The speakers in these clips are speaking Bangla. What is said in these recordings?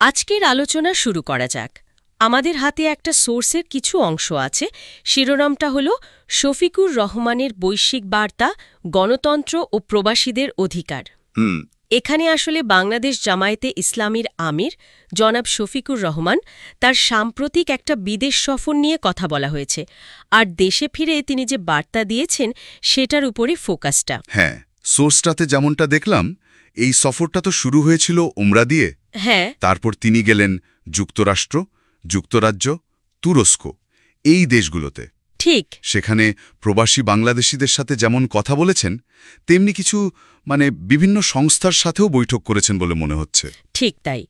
আজকের আলোচনা শুরু করা যাক। আমাদের হাতে একটা সোর্সের কিছু অংশ আছে। শিরোনামটা হল শফিকুর রহমানের বৈশ্বিক বার্তা, গণতন্ত্র ও প্রবাসীদের অধিকার। এখানে আসলে বাংলাদেশ জামায়াতে ইসলামীর আমির জনাব শফিকুর রহমান তার সাম্প্রতিক একটা বিদেশ সফর নিয়ে কথা বলা হয়েছে, আর দেশে ফিরে তিনি যে বার্তা দিয়েছেন সেটার উপরে ফোকাসটা। হ্যাঁ, সোর্সটাতে যেমনটা দেখলাম, এই সফরটা তো শুরু হয়েছিল উমরা দিয়ে। হ্যাঁ, তারপর তিনি গেলেন যুক্তরাষ্ট্র, যুক্তরাজ্য, তুরস্ক, এই দেশগুলোতে। ঠিক। সেখানে প্রবাসী বাংলাদেশিদের সাথে যেমন কথা বলেছেন, তেমনি কিছু বিভিন্ন সংস্থার সাথেও বৈঠক করেছেন বলে মনে হচ্ছে। ঠিক তাই।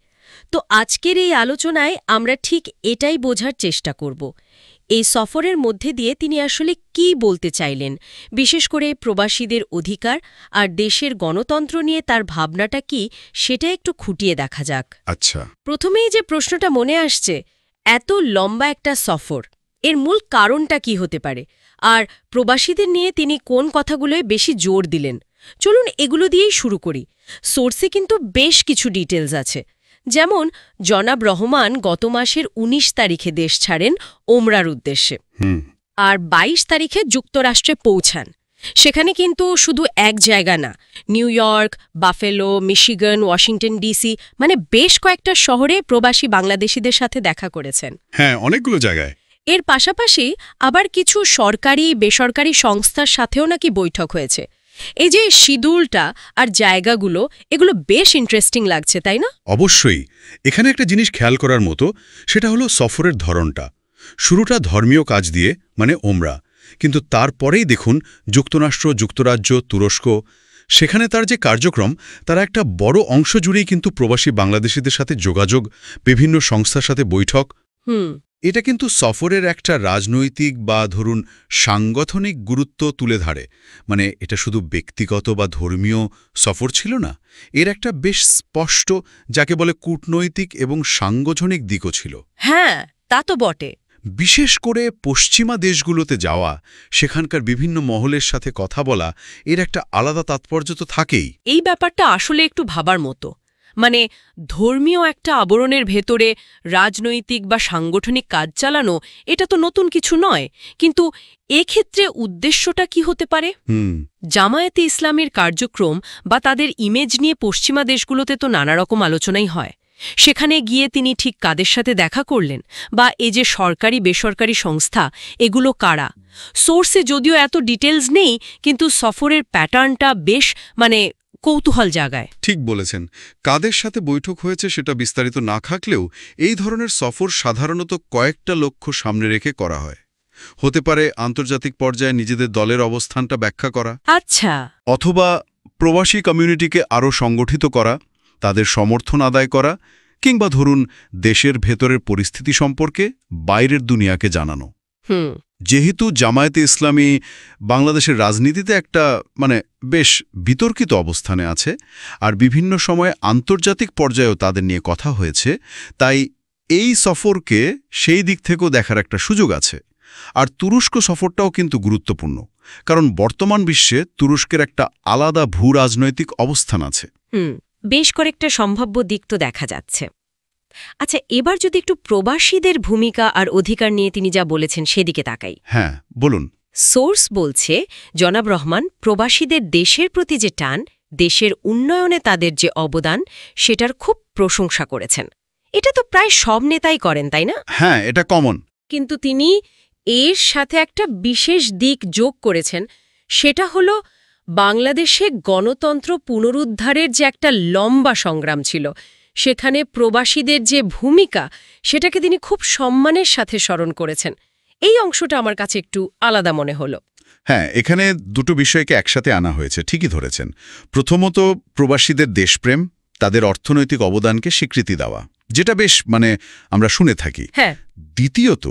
তো আজকের এই আলোচনায় আমরা ঠিক এটাই বোঝার চেষ্টা করব। এই সফরের মধ্যে দিয়ে তিনি আসলে কি বলতে চাইলেন, বিশেষ করে প্রবাসীদের অধিকার আর দেশের গণতন্ত্র নিয়ে তার ভাবনাটা কি, সেটা একটু খুঁটিয়ে দেখা যাক। আচ্ছা, প্রথমেই যে প্রশ্নটা মনে আসছে, এত লম্বা একটা সফর, এর মূল কারণটা কি হতে পারে, আর প্রবাসীদের নিয়ে তিনি কোন কথাগুলোয় বেশি জোর দিলেন? চলুন এগুলো দিয়েই শুরু করি। সোর্সে কিন্তু বেশ কিছু ডিটেলস আছে। যেমন জনাব রহমান গত মাসের ১৯ তারিখে দেশ ছাড়েন ওমরার উদ্দেশ্যে, আর ২২ তারিখে যুক্তরাষ্ট্রে পৌঁছান। সেখানে কিন্তু শুধু এক জায়গা না, new York, buffalo, Michigan, Washington DC, মানে বেশ কয়েকটা শহরে প্রবাসী বাংলাদেশিদের সাথে দেখা করেছেন। হ্যাঁ, অনেকগুলো জায়গায়। এর পাশাপাশি আবার কিছু সরকারি বেসরকারি সংস্থার সাথেও নাকি বৈঠক হয়েছে। এই যে শিডিউলটা আর জায়গাগুলো, এগুলো বেশ ইন্টারেস্টিং লাগছে, তাই না? অবশ্যই। এখানে একটা জিনিস খেয়াল করার মতো, সেটা হলো সফরের ধরনটা। শুরুটা ধর্মীয় কাজ দিয়ে, মানে ওমরা, কিন্তু তারপরেই দেখুন যুক্তরাষ্ট্র, যুক্তরাজ্য, তুরস্ক, সেখানে তার যে কার্যক্রম, তার একটা বড় অংশ জুড়েই কিন্তু প্রবাসী বাংলাদেশিদের সাথে যোগাযোগ, বিভিন্ন সংস্থার সাথে বৈঠক। এটা কিন্তু সফরের একটা রাজনৈতিক বা ধরুন সাংগঠনিক গুরুত্ব তুলে ধরে। মানে এটা শুধু ব্যক্তিগত বা ধর্মীয় সফর ছিল না, এর একটা বেশ স্পষ্ট, যাকে বলে কূটনৈতিক এবং সাংগঠনিক দিকও ছিল। হ্যাঁ, তা তো বটে। বিশেষ করে পশ্চিমা দেশগুলোতে যাওয়া, সেখানকার বিভিন্ন মহলের সাথে কথা বলা, এর একটা আলাদা তাৎপর্য তো থাকেই। এই ব্যাপারটা আসলে একটু ভাবার মতো। মানে ধর্মীয় একটা আবরণের ভেতরে রাজনৈতিক বা সাংগঠনিক কাজ চালানো, এটা তো নতুন কিছু নয়, কিন্তু এক্ষেত্রে উদ্দেশ্যটা কি হতে পারে? জামায়াতে ইসলামীর কার্যক্রম বা তাদের ইমেজ নিয়ে পশ্চিমা দেশগুলোতে তো নানা রকম আলোচনাই হয়। সেখানে গিয়ে তিনি ঠিক কাদের সাথে দেখা করলেন, বা এই যে সরকারি বেসরকারি সংস্থা, এগুলো কারা? সোর্সে যদিও এত ডিটেলস নেই, কিন্তু সফরের প্যাটার্নটা বেশ কৌতূহল জাগায়। ঠিক বলেছেন। কাদের সাথে বৈঠক হয়েছে সেটা বিস্তারিত না থাকলেও এই ধরনের সফর সাধারণত কয়েকটা লক্ষ্য সামনে রেখে করা হয়। হতে পারে আন্তর্জাতিক পর্যায়ে নিজেদের দলের অবস্থানটা ব্যাখ্যা করা, আচ্ছা, অথবা প্রবাসী কমিউনিটিকে আরও সংগঠিত করা, তাদের সমর্থন আদায় করা, কিংবা ধরুন দেশের ভেতরের পরিস্থিতি সম্পর্কে বাইরের দুনিয়াকে জানানো। যেহেতু জামায়াতে ইসলামী বাংলাদেশের রাজনীতিতে একটা বেশ বিতর্কিত অবস্থানে আছে, আর বিভিন্ন সময়ে আন্তর্জাতিক পর্যায়েও তাদের নিয়ে কথা হয়েছে, তাই এই সফরকে সেই দিক থেকেও দেখার একটা সুযোগ আছে। আর তুরস্ক সফরটাও কিন্তু গুরুত্বপূর্ণ, কারণ বর্তমান বিশ্বে তুরস্কের একটা আলাদা ভূ-রাজনৈতিক অবস্থান আছে। বেশ কয়েকটা সম্ভাব্য দিক তো দেখা যাচ্ছে। আচ্ছা, এবার যদি একটু প্রবাসীদের ভূমিকা আর অধিকার নিয়ে তিনি যা বলেছেন সেদিকে তাকাই। হ্যাঁ, বলুন। সোর্স বলছে জনাব রহমান প্রবাসীদের দেশের প্রতি যে টান, দেশের উন্নয়নে তাদের যে অবদান, সেটার খুব প্রশংসা করেছেন। এটা তো প্রায় সব নেতাই করেন, তাই না? হ্যাঁ, এটা কমন। কিন্তু তিনি এর সাথে একটা বিশেষ দিক যোগ করেছেন, সেটা হলো বাংলাদেশে গণতন্ত্র পুনরুদ্ধারের যে একটা লম্বা সংগ্রাম ছিল, সেখানে প্রবাসীদের যে ভূমিকা, সেটাকে তিনি খুব সম্মানের সাথে স্মরণ করেছেন। এই অংশটা আমার কাছে একটু আলাদা মনে হলো। হ্যাঁ, এখানে দুটো বিষয়কে একসাথে আনা হয়েছে, ঠিকই ধরেছেন। প্রথমত প্রবাসীদের দেশপ্রেম, তাদের অর্থনৈতিক অবদানকে স্বীকৃতি দেওয়া, যেটা বেশ আমরা শুনে থাকি। হ্যাঁ। দ্বিতীয়ত,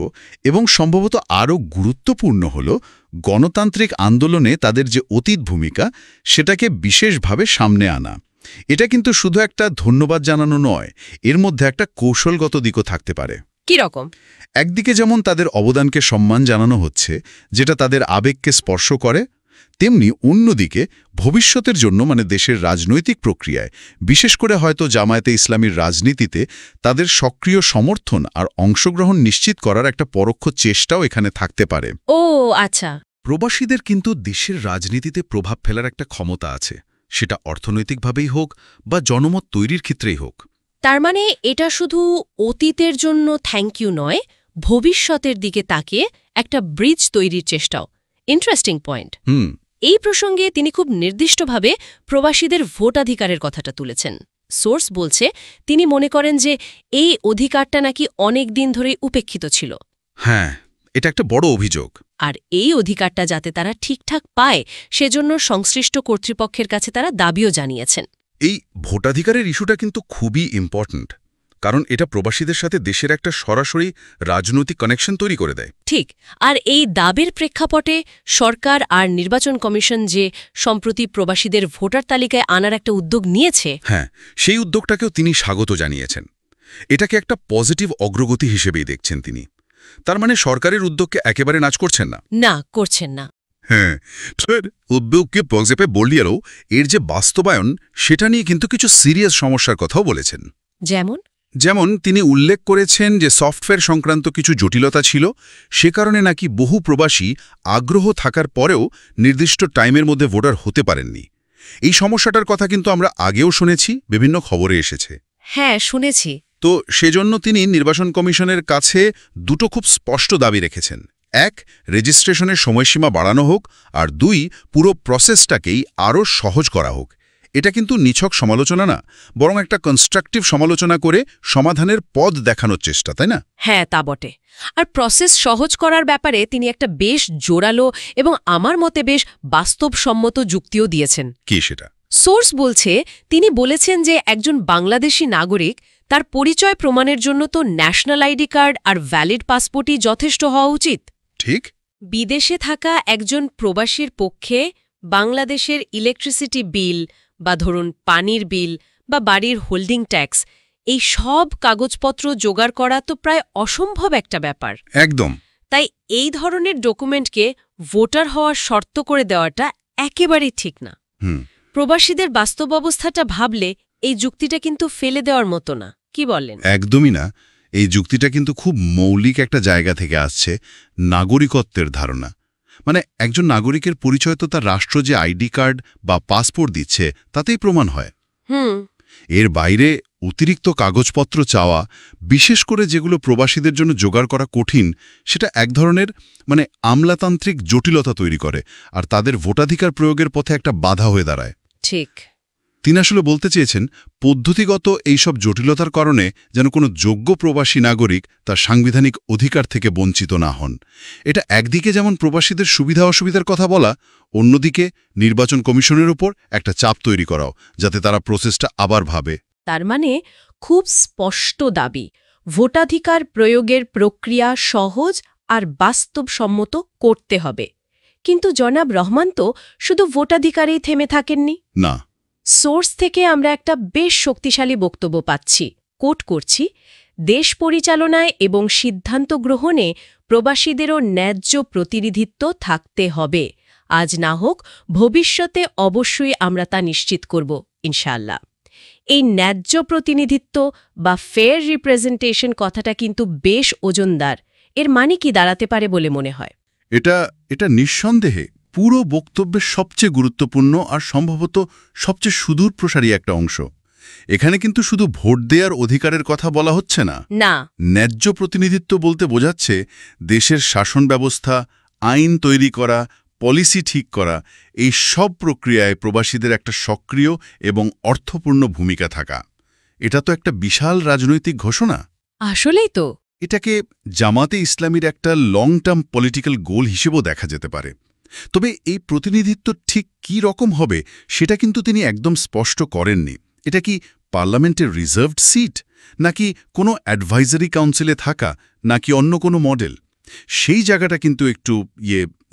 এবং সম্ভবত আরও গুরুত্বপূর্ণ হল, গণতান্ত্রিক আন্দোলনে তাদের যে অতীত ভূমিকা, সেটাকে বিশেষভাবে সামনে আনা। এটা কিন্তু শুধু একটা ধন্যবাদ জানানো নয়, এর মধ্যে একটা কৌশলগত দিকও থাকতে পারে। কি রকম? একদিকে যেমন তাদের অবদানকে সম্মান জানানো হচ্ছে, যেটা তাদের আবেগকে স্পর্শ করে, তেমনি অন্যদিকে ভবিষ্যতের জন্য মানে দেশের রাজনৈতিক প্রক্রিয়ায় বিশেষ করে হয়তো জামায়াতে ইসলামীর রাজনীতিতে তাদের সক্রিয় সমর্থন আর অংশগ্রহণ নিশ্চিত করার একটা পরোক্ষ চেষ্টাও এখানে থাকতে পারে। ও আচ্ছা। প্রবাসীদের কিন্তু দেশের রাজনীতিতে প্রভাব ফেলার একটা ক্ষমতা আছে, সেটা অর্থনৈতিকভাবেই হোক বা জনমত তৈরির ক্ষেত্রেই হোক। তার মানে এটা শুধু অতীতের জন্য থ্যাংক ইউ নয়, ভবিষ্যতের দিকে তাকিয়ে একটা ব্রিজ তৈরির চেষ্টাও। Interesting point. এই প্রসঙ্গে তিনি খুব নির্দিষ্টভাবে প্রবাসীদের ভোটাধিকারের কথাটা তুলেছেন। সোর্স বলছে তিনি মনে করেন যে এই অধিকারটা নাকি অনেক দিন ধরেই উপেক্ষিত ছিল। হ্যাঁ, এটা একটা বড় অভিযোগ। আর এই অধিকারটা যাতে তারা ঠিকঠাক পায় সেজন্য সংশ্লিষ্ট কর্তৃপক্ষের কাছে তারা দাবিও জানিয়েছেন। এই ভোটাধিকারের ইস্যুটা কিন্তু খুবই ইম্পর্ট্যান্ট, কারণ এটা প্রবাসীদের সাথে দেশের একটা সরাসরি রাজনৈতিক কানেকশন তৈরি করে দেয়। ঠিক। আর এই দাবির প্রেক্ষাপটে সরকার আর নির্বাচন কমিশন যে সম্প্রতি প্রবাসীদের ভোটার তালিকায় আনার একটা উদ্যোগ নিয়েছে, হ্যাঁ, সেই উদ্যোগটাকেও তিনি স্বাগত জানিয়েছেন। এটাকে একটা পজিটিভ অগ্রগতি হিসেবেই দেখছেন তিনি। তার মানে সরকারের উদ্যোগকে একেবারে নাচ করছেন না। না, করছেন না। হ্যাঁ, উদ্যোগকে পজিটিভে বললেও এর যে বাস্তবায়ন সেটা নিয়ে কিন্তু কিছু সিরিয়াস সমস্যার কথাও বলেছেন। যেমন তিনি উল্লেখ করেছেন যে সফটওয়্যার সংক্রান্ত কিছু জটিলতা ছিল, সে কারণে নাকি বহু প্রবাসী আগ্রহ থাকার পরেও নির্দিষ্ট টাইমের মধ্যে ভোটার হতে পারেননি। এই সমস্যাটার কথা কিন্তু আমরা আগেও শুনেছি, বিভিন্ন খবরে এসেছে। হ্যাঁ, শুনেছি। তো সেজন্য তিনি নির্বাচন কমিশনের কাছে দুটো খুব স্পষ্ট দাবি রেখেছেন। এক, রেজিস্ট্রেশনের সময়সীমা বাড়ানো হোক, আর দুই, পুরো প্রসেসটাকেই আরও সহজ করা হোক। এটা কিন্তু নিছক সমালোচনা না, বরং একটা কনস্ট্রাকটিভ সমালোচনা করে সমাধানের পথ দেখানোর চেষ্টা, তাই না? হ্যাঁ, তা বটে। আর প্রসেস সহজ করার ব্যাপারে তিনি একটা বেশ জোরালো এবং আমার মতে বেশ বাস্তবসম্মত যুক্তিও দিয়েছেন। কি সেটা? সোর্স বলছে তিনি বলেছেন যে একজন বাংলাদেশি নাগরিক তার পরিচয় প্রমাণের জন্য তো ন্যাশনাল আইডি কার্ড আর ভ্যালিড পাসপোর্টই যথেষ্ট হওয়া উচিত। ঠিক। বিদেশে থাকা একজন প্রবাসীর পক্ষে বাংলাদেশের ইলেকট্রিসিটি বিল বা ধরুন পানির বিল বা বাড়ির হোল্ডিং ট্যাক্স, এই সব কাগজপত্র জোগাড় করা তো প্রায় অসম্ভব একটা ব্যাপার। একদম। তাই এই ধরনের ডকুমেন্টকে ভোটার হওয়ার শর্ত করে দেওয়াটা একেবারেই ঠিক না। প্রবাসীদের বাস্তব অবস্থাটা ভাবলে এই যুক্তিটা কিন্তু ফেলে দেওয়ার মতো না, কি বলেন? একদমই না। এই যুক্তিটা কিন্তু খুব মৌলিক একটা জায়গা থেকে আসছে, নাগরিকত্বের ধারণা। মানে একজন নাগরিকের পরিচয় তো তার রাষ্ট্র যে আইডি কার্ড বা পাসপোর্ট দিচ্ছে তাতেই প্রমাণ হয়। এর বাইরে অতিরিক্ত কাগজপত্র চাওয়া, বিশেষ করে যেগুলো প্রবাসীদের জন্য জোগাড় করা কঠিন, সেটা এক ধরনের মানে আমলাতান্ত্রিক জটিলতা তৈরি করে আর তাদের ভোটাধিকার প্রয়োগের পথে একটা বাধা হয়ে দাঁড়ায়। ঠিক। তিনি আসলে বলতে চেয়েছেন পদ্ধতিগত এইসব জটিলতার কারণে যেন কোনো যোগ্য প্রবাসী নাগরিক তার সাংবিধানিক অধিকার থেকে বঞ্চিত না হন। এটা একদিকে যেমন প্রবাসীদের সুবিধা অসুবিধার কথা বলা, অন্যদিকে নির্বাচন কমিশনের উপর একটা চাপ তৈরি করাও, যাতে তারা প্রসেসটা আবার ভাবে। তার মানে খুব স্পষ্ট দাবি, ভোটাধিকার প্রয়োগের প্রক্রিয়া সহজ আর বাস্তবসম্মত করতে হবে। কিন্তু জনাব রহমান তো শুধু ভোটাধিকারেই থেমে থাকেননি। না। সোর্স থেকে আমরা একটা বেশ শক্তিশালী বক্তব্য পাচ্ছি, কোট করছি, দেশ পরিচালনায় এবং সিদ্ধান্ত গ্রহণে প্রবাসীদেরও ন্যায্য প্রতিনিধিত্ব থাকতে হবে। আজ না হোক ভবিষ্যতে অবশ্যই আমরা তা নিশ্চিত করব, ইনশাআল্লাহ। এই ন্যায্য প্রতিনিধিত্ব বা ফেয়ার রিপ্রেজেন্টেশন কথাটা কিন্তু বেশ ওজনদার। এর মানে কি দাঁড়াতে পারে বলে মনে হয়? এটা নিঃসন্দেহে পুরো বক্তব্যের সবচেয়ে গুরুত্বপূর্ণ আর সম্ভবত সবচেয়ে সুদূর প্রসারী একটা অংশ। এখানে কিন্তু শুধু ভোট দেওয়ার অধিকারের কথা বলা হচ্ছে না। ন্যায্য প্রতিনিধিত্ব বলতে বোঝাচ্ছে দেশের শাসন ব্যবস্থা, আইন তৈরি করা, পলিসি ঠিক করা, এই সব প্রক্রিয়ায় প্রবাসীদের একটা সক্রিয় এবং অর্থপূর্ণ ভূমিকা থাকা। এটা তো একটা বিশাল রাজনৈতিক ঘোষণা। আসলেই তো। এটাকে জামাতে ইসলামীর একটা লং টার্ম পলিটিক্যাল গোল হিসেবেও দেখা যেতে পারে। তবে এই প্রতিনিধিত্ব ঠিক কী রকম হবে সেটা কিন্তু তিনি একদম স্পষ্ট করেননি। এটা কি পার্লামেন্টের রিজার্ভড সিট, নাকি কোনো অ্যাডভাইজারি কাউন্সিলে থাকা, নাকি অন্য কোনো মডেল? সেই জায়গাটা কিন্তু একটু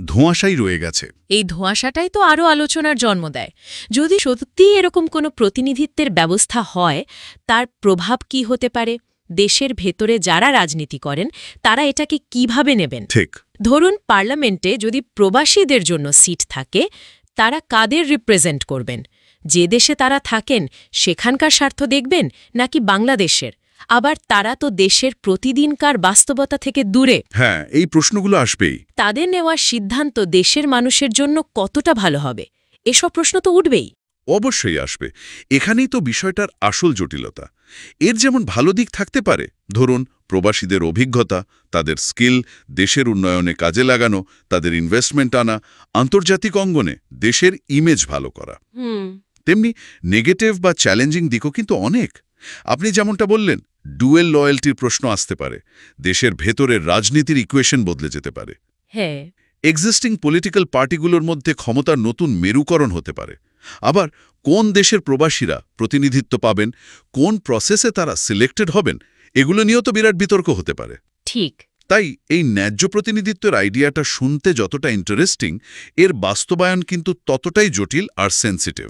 ধোঁয়াশাই রয়ে গেছে। এই ধোঁয়াশাটাই তো আরও আলোচনার জন্ম দেয়। যদি সত্যি এরকম কোনো প্রতিনিধিত্বের ব্যবস্থা হয়, তার প্রভাব কি হতে পারে? দেশের ভেতরে যারা রাজনীতি করেন তারা এটাকে কিভাবে নেবেন? ঠিক। ধরুন পার্লামেন্টে যদি প্রবাসীদের জন্য সিট থাকে, তারা কাদের রিপ্রেজেন্ট করবেন? যে দেশে তারা থাকেন সেখানকার স্বার্থ দেখবেন নাকি বাংলাদেশের? আবার তারা তো দেশের প্রতিদিনকার বাস্তবতা থেকে দূরে। হ্যাঁ, এই প্রশ্নগুলো আসবেই। তাদের নেওয়া সিদ্ধান্ত দেশের মানুষের জন্য কতটা ভালো হবে? এসব প্রশ্ন তো উঠবেই। অবশ্যই আসবে। এখানেই তো বিষয়টার আসল জটিলতা। এর যেমন ভালো দিক থাকতে পারে, ধরুন প্রবাসীদের অভিজ্ঞতা, তাদের স্কিল দেশের উন্নয়নে কাজে লাগানো, তাদের ইনভেস্টমেন্ট আনা, আন্তর্জাতিক অঙ্গনে দেশের ইমেজ ভালো করা। তেমনি নেগেটিভ বা চ্যালেঞ্জিং দিকও কিন্তু অনেক। আপনি যেমনটা বললেন, ডুয়েল লয়্যালটির প্রশ্ন আসতে পারে, দেশের ভেতরের রাজনীতির ইকুয়েশন বদলে যেতে পারে, হ্যাঁ, এক্সিস্টিং পলিটিক্যাল পার্টিগুলোর মধ্যে ক্ষমতার নতুন মেরুকরণ হতে পারে। আবার কোন দেশের প্রবাসীরা প্রতিনিধিত্ব পাবেন, কোন প্রসেসে তারা সিলেক্টেড হবেন, এগুলো নিয়েও তো বিরাট বিতর্ক হতে পারে। ঠিক। তাই এই ন্যায্য প্রতিনিধিত্বের আইডিয়াটা শুনতে যতটা ইন্টারেস্টিং, এর বাস্তবায়ন কিন্তু ততটাই জটিল আর সেন্সিটিভ।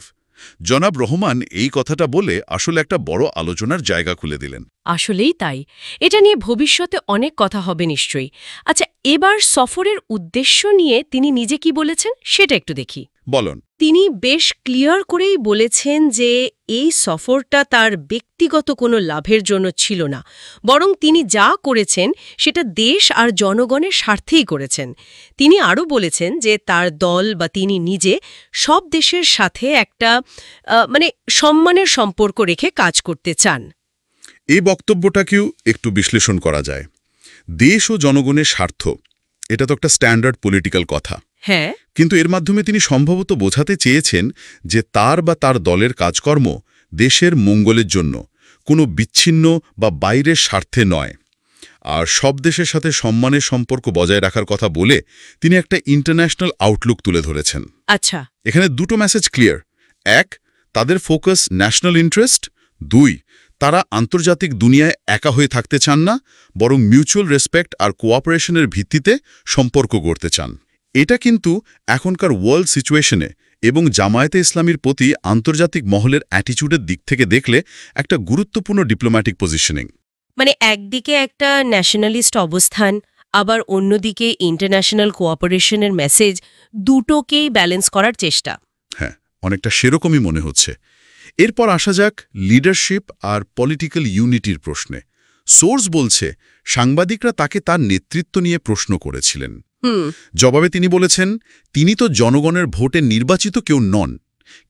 জনাব রহমান এই কথাটা বলে আসলে একটা বড় আলোচনার জায়গা খুলে দিলেন। আসলেই তাই। এটা নিয়ে ভবিষ্যতে অনেক কথা হবে নিশ্চয়ই। আচ্ছা, এবার সফরের উদ্দেশ্য নিয়ে তিনি নিজে কি বলেছেন সেটা একটু দেখি। বলুন। তিনি বেশ ক্লিয়ার করেই বলেছেন যে এই সফরটা তার ব্যক্তিগত কোনো লাভের জন্য ছিল না, বরং তিনি যা করেছেন সেটা দেশ আর জনগণের স্বার্থেই করেছেন। তিনি আরও বলেছেন যে তার দল বা তিনি নিজে সব দেশের সাথে একটা সম্মানের সম্পর্ক রেখে কাজ করতে চান। এই বক্তব্যটাকেও একটু বিশ্লেষণ করা যায়। দেশ ও জনগণের স্বার্থ, এটা তো একটা স্ট্যান্ডার্ড পলিটিক্যাল কথা। হ্যাঁ, কিন্তু এর মাধ্যমে তিনি সম্ভবত বোঝাতে চেয়েছেন যে তার বা তার দলের কাজকর্ম দেশের মঙ্গলের জন্য, কোনো বিচ্ছিন্ন বা বাইরের স্বার্থে নয়। আর সব দেশের সাথে সম্মানের সম্পর্ক বজায় রাখার কথা বলে তিনি একটা ইন্টারন্যাশনাল আউটলুক তুলে ধরেছেন। আচ্ছা, এখানে দুটো মেসেজ ক্লিয়ার। এক, তাদের ফোকাস ন্যাশনাল ইন্টারেস্ট। দুই, তারা আন্তর্জাতিক দুনিয়ায় একা হয়ে থাকতে চান না, বরং মিউচুয়াল রেসপেক্ট আর কোঅপারেশনের ভিত্তিতে সম্পর্ক গড়তে চান। এটা কিন্তু এখনকার ওয়ার্ল্ড সিচুয়েশনে এবং জামায়াতে ইসলামীর প্রতি আন্তর্জাতিক মহলের অ্যাটিচিউডের দিক থেকে দেখলে একটা গুরুত্বপূর্ণ ডিপ্লোম্যাটিক পজিশনিং। একদিকে একটা ন্যাশনালিস্ট অবস্থান, আবার অন্যদিকে ইন্টারন্যাশনাল কোঅপারেশনের মেসেজ, দুটোকেই ব্যালেন্স করার চেষ্টা। হ্যাঁ, অনেকটা সেরকমই মনে হচ্ছে। এরপর আসা যাক লিডারশিপ আর পলিটিক্যাল ইউনিটির প্রশ্নে। সোর্স বলছে সাংবাদিকরা তাকে তার নেতৃত্ব নিয়ে প্রশ্ন করেছিলেন। জবাবে তিনি বলেছেন, তিনি তো জনগণের ভোটে নির্বাচিত কেউ নন,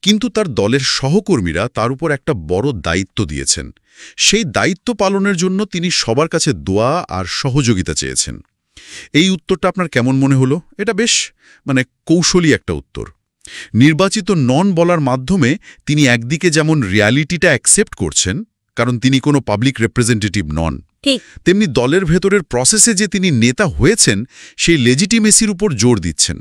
কিন্তু তার দলের সহকর্মীরা তার উপর একটা বড় দায়িত্ব দিয়েছেন। সেই দায়িত্ব পালনের জন্য তিনি সবার কাছে দোয়া আর সহযোগিতা চেয়েছেন। এই উত্তরটা আপনার কেমন মনে হলো? এটা বেশ কৌশলী একটা উত্তর। নির্বাচিত নন বলার মাধ্যমে তিনি একদিকে যেমন রিয়ালিটিটা অ্যাকসেপ্ট করছেন, কারণ তিনি কোনো পাবলিক রিপ্রেজেন্টেটিভ নন, তেমনি দলের ভেতরের প্রসেসে যে তিনি নেতা হয়েছেন সেই লেজিটিমেসির উপর জোর দিচ্ছেন।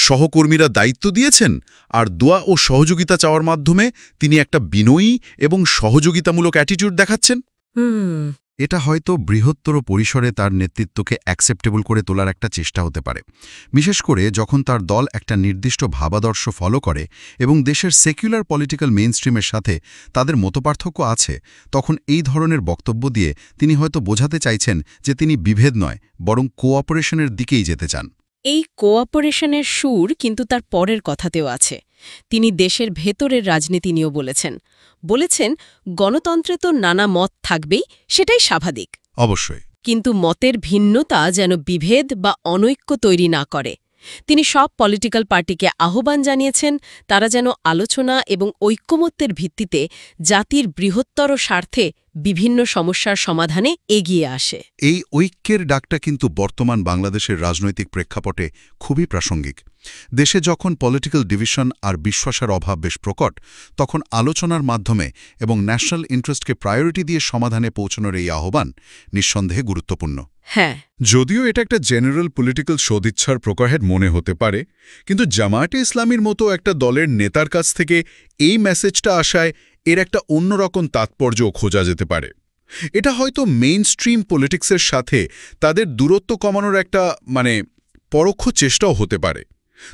সহকর্মীরা দায়িত্ব দিয়েছেন, আর দোয়া ও সহযোগিতা চাওয়ার মাধ্যমে তিনি একটা বিনয়ী এবং সহযোগিতামূলক অ্যাটিটিউড দেখাচ্ছেন। এটা হয়তো বৃহত্তর পরিসরে তার নেতৃত্বকে অ্যাকসেপ্টেবল করে তোলার একটা চেষ্টা হতে পারে, বিশেষ করে যখন তার দল একটা নির্দিষ্ট ভাবাদর্শ ফলো করে এবং দেশের সেকুলার পলিটিক্যাল মেইনস্ট্রিমের সাথে তাদের মতপার্থক্য আছে। তখন এই ধরনের বক্তব্য দিয়ে তিনি হয়তো বোঝাতে চাইছেন যে তিনি বিভেদ নয়, বরং কোঅপারেশনের দিকেই যেতে চান। এই কোঅপারেশনের সুর কিন্তু তার পরের কথাতেও আছে। তিনি দেশের ভেতরের রাজনীতি নিয়েও বলেছেন গণতন্ত্রে তো নানা মত থাকবেই, সেটাই স্বাভাবিক। অবশ্যই। কিন্তু মতের ভিন্নতা যেন বিভেদ বা অনৈক্য তৈরি না করে। তিনি সব পলিটিক্যাল পার্টিকে আহ্বান জানিয়েছেন তারা যেন আলোচনা এবং ঐক্যমত্যের ভিত্তিতে জাতির বৃহত্তর স্বার্থে বিভিন্ন সমস্যার সমাধানে এগিয়ে আসে। এই ঐক্যের ডাকটা কিন্তু বর্তমান বাংলাদেশের রাজনৈতিক প্রেক্ষাপটে খুবই প্রাসঙ্গিক। দেশে যখন পলিটিক্যাল ডিভিশন আর বিশ্বাসের অভাব বেশ প্রকট, তখন আলোচনার মাধ্যমে এবং ন্যাশনাল ইন্টারেস্টকে প্রায়োরিটি দিয়ে সমাধানে পৌঁছানোর এই আহ্বান নিঃসন্দেহে গুরুত্বপূর্ণ। হ্যাঁ, যদিও এটা একটা জেনারেল পলিটিক্যাল সদিচ্ছার প্রকারভেদ মনে হতে পারে, কিন্তু জামায়াতে ইসলামীর মতো একটা দলের নেতার কাছ থেকে এই মেসেজটা আসায় এর একটা অন্যরকম তাৎপর্যও খোঁজা যেতে পারে। এটা হয়তো মেইন স্ট্রিম পলিটিক্সের সাথে তাদের দূরত্ব কমানোর একটা পরোক্ষ চেষ্টাও হতে পারে।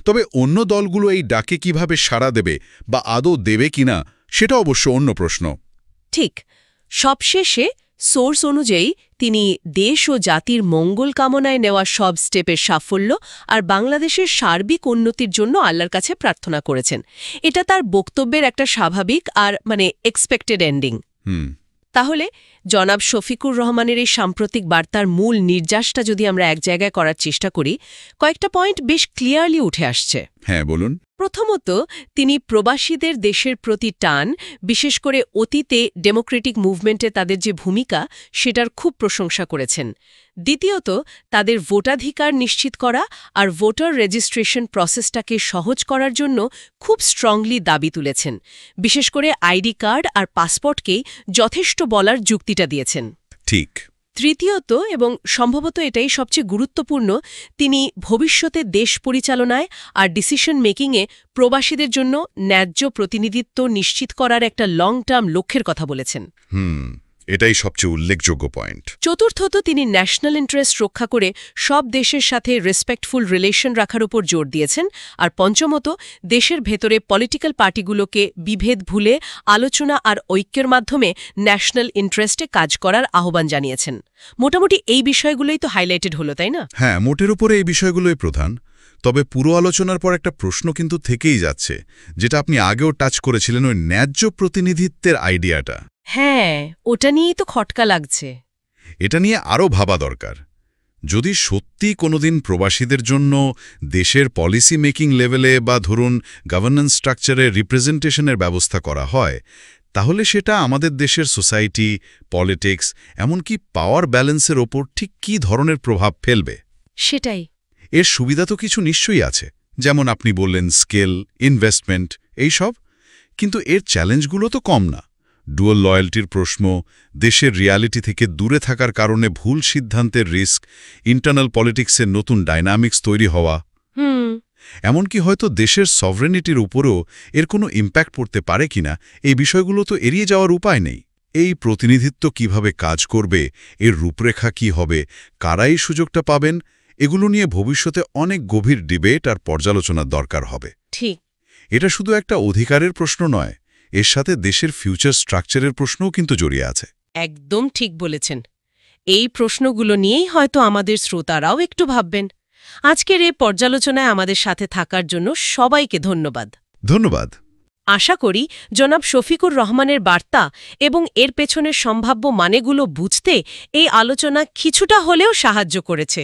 তবে অন্য দলগুলো এই ডাকে কিভাবে সাড়া দেবে বা আদৌ দেবে কিনা, সেটা অবশ্য অন্য প্রশ্ন। ঠিক। সবশেষে সোর্স অনুযায়ী তিনি দেশ ও জাতির মঙ্গল কামনায় নেওয়া সব স্টেপের সাফল্য আর বাংলাদেশের সার্বিক উন্নতির জন্য আল্লাহর কাছে প্রার্থনা করেছেন। এটা তার বক্তব্যের একটা স্বাভাবিক আর এক্সপেক্টেড এন্ডিং। তাহলে জনাব শফিকুর রহমানের এই সাম্প্রতিক বার্তার মূল নির্যাসটা যদি আমরা এক জায়গায় করার চেষ্টা করি, কয়েকটা পয়েন্ট বেশ ক্লিয়ারলি উঠে আসছে। হ্যাঁ, বলুন। প্রথমত, তিনি প্রবাসীদের দেশের প্রতি টান, বিশেষ করে অতীতে ডেমোক্রেটিক মুভমেন্টে তাদের যে ভূমিকা, সেটার খুব প্রশংসা করেছেন। দ্বিতীয়ত, তাদের ভোটাধিকার নিশ্চিত করা আর ভোটার রেজিস্ট্রেশন প্রসেসটাকে সহজ করার জন্য খুব স্ট্রংলি দাবি তুলেছেন। বিশেষ করে আইডি কার্ড আর পাসপোর্টকেই যথেষ্ট বলার যুক্তিটা দিয়েছেন। ঠিক। তৃতীয়ত, এবং সম্ভবত এটাই সবচেয়ে গুরুত্বপূর্ণ, তিনি ভবিষ্যতে দেশ পরিচালনায় আর ডিসিশন মেকিংয়ে প্রবাসীদের জন্য ন্যায্য প্রতিনিধিত্ব নিশ্চিত করার একটা লং টার্ম লক্ষ্যের কথা বলেছেন। এটাই সবচেয়ে উল্লেখযোগ্য পয়েন্ট। চতুর্থত, তিনি ন্যাশনাল ইন্টারেস্ট রক্ষা করে সব দেশের সাথে রেসপেক্টফুল রিলেশন রাখার উপর জোর দিয়েছেন। আর পঞ্চমত, দেশের ভেতরে পলিটিক্যাল পার্টিগুলোকে বিভেদ ভুলে আলোচনা আর ঐক্যের মাধ্যমে ন্যাশনাল ইন্টারেস্টে কাজ করার আহ্বান জানিয়েছেন। মোটামুটি এই বিষয়গুলোই তো হাইলাইটেড হলো, তাই না? হ্যাঁ, মোটের উপরে এই বিষয়গুলোই প্রধান। তবে পুরো আলোচনার পর একটা প্রশ্ন কিন্তু থেকেই যাচ্ছে, যেটা আপনি আগেও টাচ করেছিলেন, ওই ন্যায্য প্রতিনিধিত্বের আইডিয়াটা। হ্যাঁ, ওটা নিয়েই তো খটকা লাগছে। এটা নিয়ে আরও ভাবা দরকার। যদি সত্যি কোনোদিন প্রবাসীদের জন্য দেশের পলিসি মেকিং লেভেলে বা ধরুন গভর্নেন্স স্ট্রাকচারে রিপ্রেজেন্টেশনের ব্যবস্থা করা হয়, তাহলে সেটা আমাদের দেশের সোসাইটি, পলিটিক্স, এমনকি পাওয়ার ব্যালেন্সের ওপর ঠিক কী ধরনের প্রভাব ফেলবে? সেটাই। এর সুবিধা তো কিছু নিশ্চয়ই আছে, যেমন আপনি বললেন স্কেল, ইনভেস্টমেন্ট, এইসব। কিন্তু এর চ্যালেঞ্জগুলো তো কম না। ডুয়াল লয়্যালটির প্রশ্ন, দেশের রিয়ালিটি থেকে দূরে থাকার কারণে ভুল সিদ্ধান্তের রিস্ক, ইন্টারনাল পলিটিক্সের নতুন ডাইনামিক্স তৈরি হওয়া, এমনকি হয়তো দেশের সভরেনিটির উপরও এর কোনো ইম্প্যাক্ট পড়তে পারে কিনা, এই বিষয়গুলো তো এড়িয়ে যাওয়ার উপায় নেই। এই প্রতিনিধিত্ব কিভাবে কাজ করবে, এর রূপরেখা কি হবে, কারাই সুযোগটা পাবেন, এগুলো নিয়ে ভবিষ্যতে অনেক গভীর ডিবেট আর পর্যালোচনার দরকার হবে। ঠিক। এটা শুধু একটা অধিকারের প্রশ্ন নয়, এর সাথে দেশের ফিউচার স্ট্রাকচারের প্রশ্নও কিন্তু জড়িয়ে আছে। একদম ঠিক বলেছেন। এই প্রশ্নগুলো নিয়েই হয়তো আমাদের শ্রোতারাও একটু ভাববেন। আজকের এই পর্যালোচনায় আমাদের সাথে থাকার জন্য সবাইকে ধন্যবাদ। ধন্যবাদ। আশা করি জনাব শফিকুর রহমানের বার্তা এবং এর পেছনের সম্ভাব্য মানেগুলো বুঝতে এই আলোচনা কিছুটা হলেও সাহায্য করেছে।